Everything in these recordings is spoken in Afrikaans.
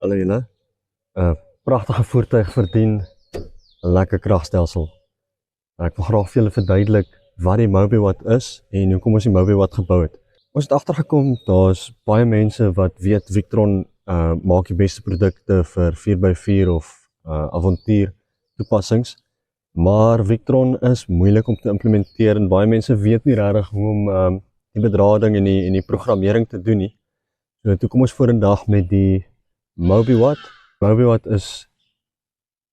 Hallo julle. 'n Pragtige voertuig verdien 'n lekker kragstelsel. Ek wil graag vir julle verduidelik wat die Mobiwatt is en hoekom ons die Mobiwatt gebou het. Ons het agtergekom daar's baie mense wat weet Victron maak die beste produkte vir 4x4 of avontuur toepassings. Maar Victron is moeilik om te implementeer en baie mense weet nie regtig hoe om die bedrading en die programmering te doen nie. So toe kom ons vorendag met die Mobiwatt. Mobiwatt is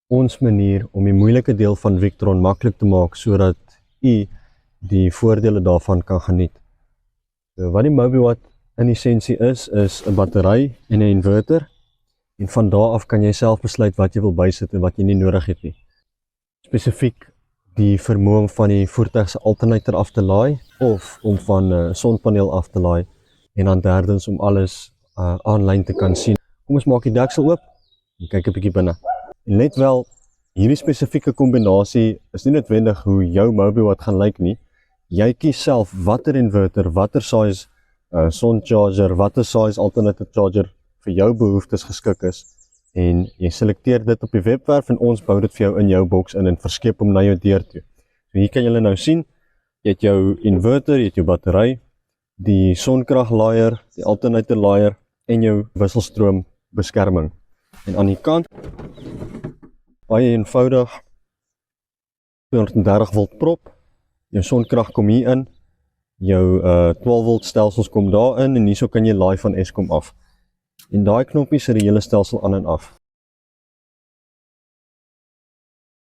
ons manier om die moeilike deel van Victron maklik te maak sodat u die voordele daarvan kan geniet. So wat die Mobiwatt in essensie is 'n battery en 'n inverter en van daar af kan jy self besluit wat jy wil bysit en wat jy nie nodig het nie. Spesifiek die vermoë om van die voertuig se alternator af te laai of om van 'n sonpaneel af te laai en dan derdens om alles aanlyn te kan sien. Kom ons maak die deksel oop en kyk 'n bietjie binne. En let wel, hierdie spesifieke kombinasie is nie noodwendig hoe jou Mobiwatt gaan lyk nie. Jy kies self watter inverter, watter size soncharger, watter size alternative charger vir jou behoeftes geskik is en jy selekteer dit op die webwerf en ons bou dit vir jou in jou boks in en verskeep hom na jou deur toe. So hier kan julle nou sien, jy het jou inverter, jy het jou battery, die sonkraglaaier, die alternator laaier en jou wisselstroom beskerming. En aan die kant, baie eenvoudig, 230 volt prop, jou sonkrag kom hier in, jou 12 volt stelsels kom daar in en hierso kan jy laai van Eskom af. En daai knoppies sit die hele stelsel aan en af.